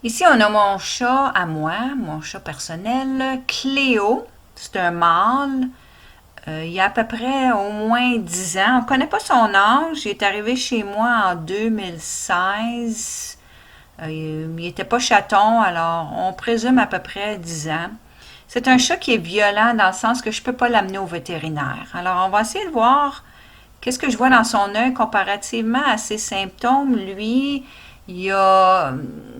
Ici, on a mon chat à moi, mon chat personnel, Cléo. C'est un mâle. Il y a à peu près au moins 10 ans. On ne connaît pas son âge. Il est arrivé chez moi en 2016. Il n'était pas chaton, alors on présume à peu près 10 ans. C'est un chat qui est violent dans le sens que je ne peux pas l'amener au vétérinaire. Alors, on va essayer de voir qu'est-ce que je vois dans son œil comparativement à ses symptômes. Lui, il y a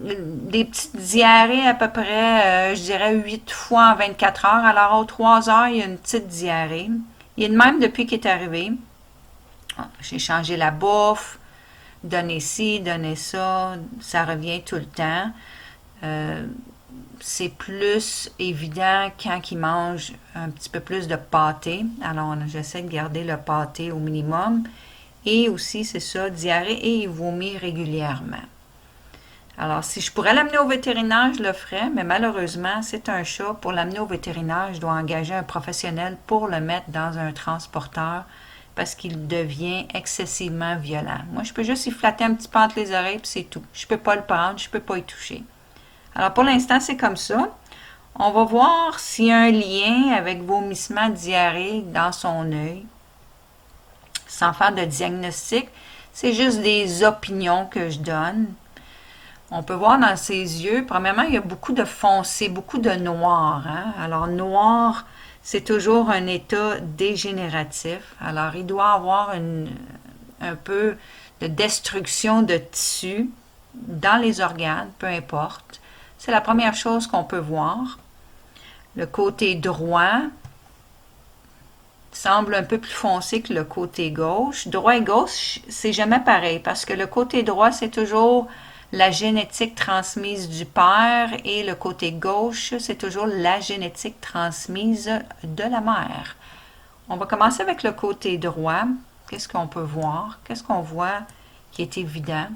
des petites diarrhées à peu près, je dirais 8 fois en 24 heures. Alors, aux 3 heures, il y a une petite diarrhée. Il est de même depuis qu'il est arrivé. J'ai changé la bouffe, donné ci, donné ça, ça revient tout le temps. Euh, c'est plus évident quand il mange un petit peu plus de pâté. Alors, j'essaie de garder le pâté au minimum. Et aussi, c'est ça, diarrhée et il vomit régulièrement. Alors, si je pourrais l'amener au vétérinaire, je le ferais, mais malheureusement, c'est un chat. Pour l'amener au vétérinaire, je dois engager un professionnel pour le mettre dans un transporteur parce qu'il devient excessivement violent. Moi, je peux juste y flatter un petit peu entre les oreilles, puis c'est tout. Je ne peux pas le prendre, je ne peux pas y toucher. Alors, pour l'instant, c'est comme ça. On va voir s'il y a un lien avec vomissement, diarrhée dans son œil, sans faire de diagnostic. C'est juste des opinions que je donne. On peut voir dans ses yeux, premièrement, il y a beaucoup de foncé, beaucoup de noir. Hein? Alors, noir, c'est toujours un état dégénératif. Alors, il doit avoir un peu de destruction de tissu dans les organes, peu importe. C'est la première chose qu'on peut voir. Le côté droit semble un peu plus foncé que le côté gauche. Droit et gauche, c'est jamais pareil parce que le côté droit, c'est toujours la génétique transmise du père et le côté gauche, c'est toujours la génétique transmise de la mère. On va commencer avec le côté droit. Qu'est-ce qu'on peut voir? Qu'est-ce qu'on voit qui est évident?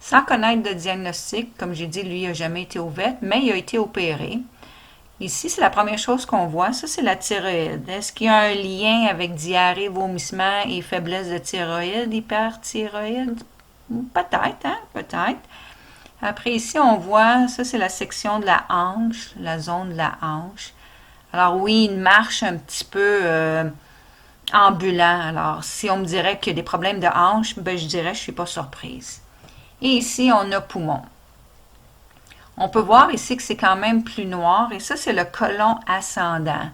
Sans connaître de diagnostic, comme j'ai dit, lui, il n'a jamais été au vet, mais il a été opéré. Ici, c'est la première chose qu'on voit. Ça, c'est la thyroïde. Est-ce qu'il y a un lien avec diarrhée, vomissement et faiblesse de thyroïde, hyperthyroïde? Peut-être, hein? Peut-être. Après, ici, on voit, ça, c'est la section de la hanche, la zone de la hanche. Alors, oui, il marche un petit peu ambulant. Alors, si on me dirait qu'il y a des problèmes de hanche, ben, je dirais que je ne suis pas surprise. Et ici, on a poumon. On peut voir ici que c'est quand même plus noir et ça, c'est le côlon ascendant.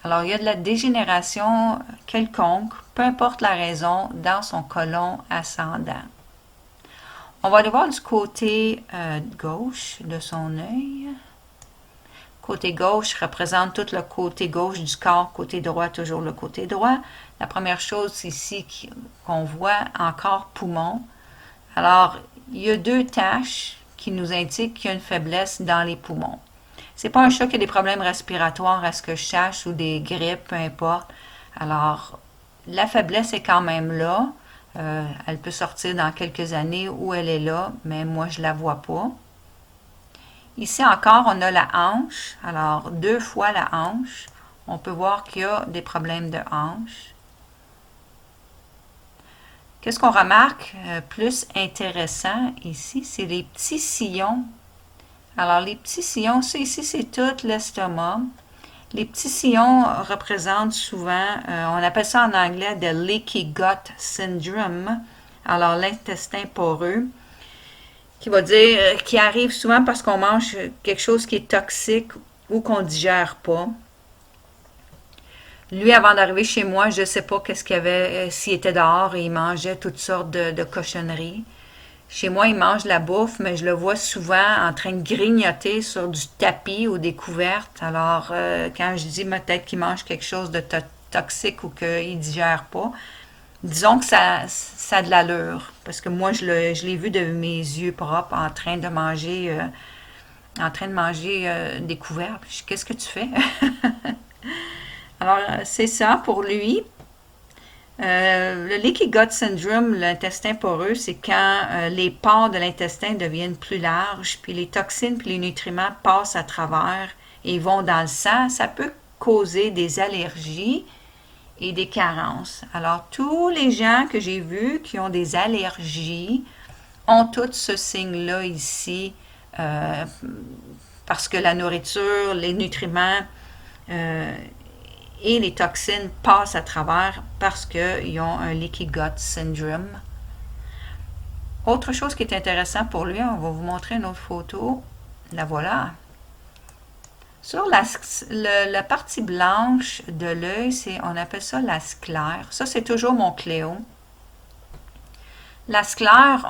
Alors, il y a de la dégénération quelconque, peu importe la raison, dans son côlon ascendant. On va aller voir du côté gauche de son œil. Côté gauche représente tout le côté gauche du corps, côté droit, toujours le côté droit. La première chose ici qu'on voit, encore poumon. Alors, il y a deux taches qui nous indiquent qu'il y a une faiblesse dans les poumons. C'est pas un chat qui a des problèmes respiratoires à ce que je sache ou des grippes, peu importe. Alors, la faiblesse est quand même là. Elle peut sortir dans quelques années où elle est là, mais moi je la vois pas. Ici encore, on a la hanche. Alors, deux fois la hanche. On peut voir qu'il y a des problèmes de hanche. Qu'est-ce qu'on remarque plus intéressant ici, c'est les petits sillons. Alors, les petits sillons, ça ici, c'est tout l'estomac. Les petits sillons représentent souvent, on appelle ça en anglais the leaky gut syndrome. Alors, l'intestin poreux, qui va dire, qui arrive souvent parce qu'on mange quelque chose qui est toxique ou qu'on ne digère pas. Lui, avant d'arriver chez moi, je ne sais pas qu'est-ce qu'il y avait, s'il était dehors et il mangeait toutes sortes de cochonneries. Chez moi, il mange la bouffe, mais je le vois souvent en train de grignoter sur du tapis ou des couvertes. Alors, quand je dis peut-être qu'il mange quelque chose de toxique ou qu'il ne digère pas, disons que ça a de l'allure. Parce que moi, je l'ai vu de mes yeux propres en train de manger des couverts. Qu'est-ce que tu fais? Alors, c'est ça pour lui. Le leaky gut syndrome, l'intestin poreux, c'est quand les pores de l'intestin deviennent plus larges, puis les toxines puis les nutriments passent à travers et vont dans le sang. Ça peut causer des allergies et des carences. Alors, tous les gens que j'ai vus qui ont des allergies ont tous ce signe-là ici euh, parce que la nourriture, les nutriments et les toxines passent à travers parce qu'ils ont un leaky gut syndrome. Autre chose qui est intéressant pour lui, on va vous montrer une autre photo. La voilà. Sur la partie blanche de l'œil, on appelle ça la sclère. Ça, c'est toujours mon Cléo. La sclère,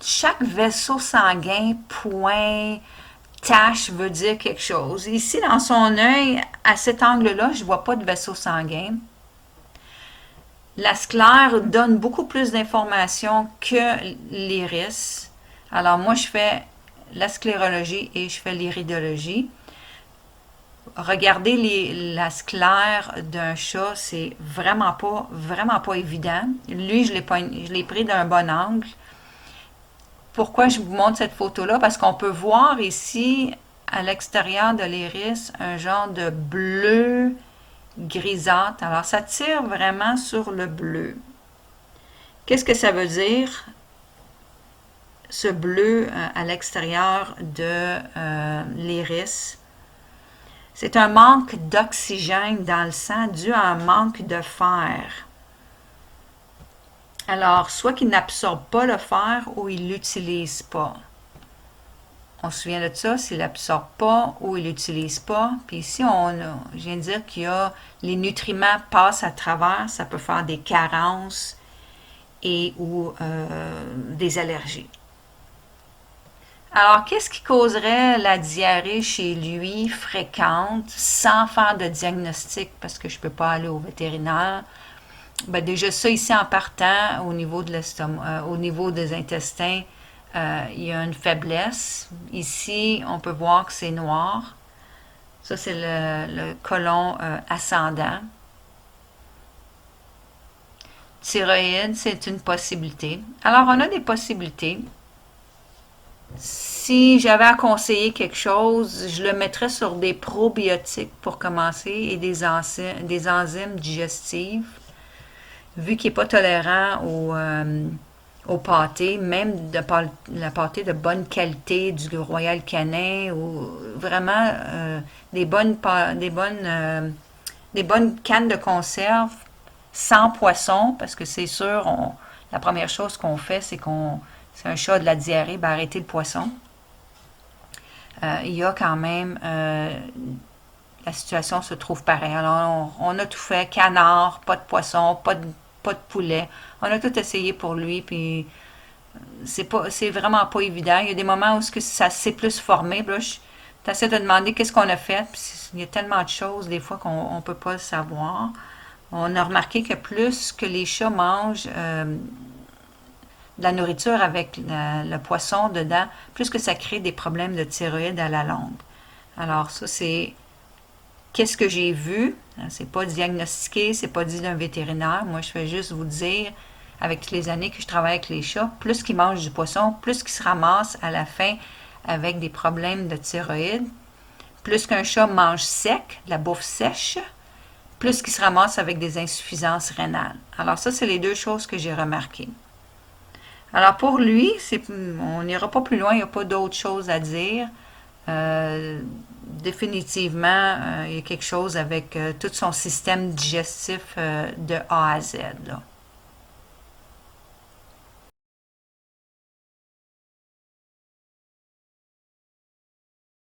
chaque vaisseau sanguin, point, tache veut dire quelque chose. Ici, dans son œil, à cet angle-là, je ne vois pas de vaisseau sanguin. La sclère donne beaucoup plus d'informations que l'iris. Alors moi, je fais la sclérologie et je fais l'iridologie. Regarder la sclère d'un chat, c'est vraiment pas évident. Lui, je l'ai pris d'un bon angle. Pourquoi je vous montre cette photo-là? Parce qu'on peut voir ici, à l'extérieur de l'iris, un genre de bleu grisâtre. Alors, ça tire vraiment sur le bleu. Qu'est-ce que ça veut dire, ce bleu à l'extérieur de l'iris? C'est un manque d'oxygène dans le sang dû à un manque de fer. Alors, soit qu'il n'absorbe pas le fer ou il ne l'utilise pas. On se souvient de ça, s'il n'absorbe pas ou il l'utilise pas. Puis ici, je viens de dire qu'il y a les nutriments passent à travers, ça peut faire des carences et ou des allergies. Alors, qu'est-ce qui causerait la diarrhée chez lui fréquente sans faire de diagnostic parce que je ne peux pas aller au vétérinaire? Ben déjà ça ici en partant au niveau de l'estomac, au niveau des intestins, il y a une faiblesse. Ici, on peut voir que c'est noir. Ça, c'est le côlon ascendant. Thyroïde, c'est une possibilité. Alors, on a des possibilités. Si j'avais à conseiller quelque chose, je le mettrais sur des probiotiques pour commencer et des enzymes digestives. Vu qu'il n'est pas tolérant au pâté, même la pâté de bonne qualité, du Royal Canin, ou vraiment des bonnes cannes de conserve sans poisson, parce que c'est sûr, la première chose qu'on fait, c'est un chat de la diarrhée, ben arrêtez le poisson. Il y a quand même la situation se trouve pareille. Alors, on a tout fait, canard, pas de poisson, pas de poulet. On a tout essayé pour lui, puis c'est vraiment pas évident. Il y a des moments où ça s'est plus formé. Tu essaies de demander qu'est-ce qu'on a fait, puis il y a tellement de choses des fois qu'on ne peut pas le savoir. On a remarqué que plus que les chats mangent de la nourriture avec le poisson dedans, plus que ça crée des problèmes de thyroïde à la longue. Alors ça, c'est qu'est-ce que j'ai vu. C'est pas diagnostiqué, c'est pas dit d'un vétérinaire. Moi, je fais juste vous dire, avec toutes les années que je travaille avec les chats, plus qu'ils mangent du poisson, plus qu'ils se ramassent à la fin avec des problèmes de thyroïde. Plus qu'un chat mange sec, de la bouffe sèche, plus qu'il se ramasse avec des insuffisances rénales. Alors ça, c'est les deux choses que j'ai remarquées. Alors pour lui, on n'ira pas plus loin, il n'y a pas d'autre chose à dire. Définitivement, il y a quelque chose avec tout son système digestif de A à Z, là.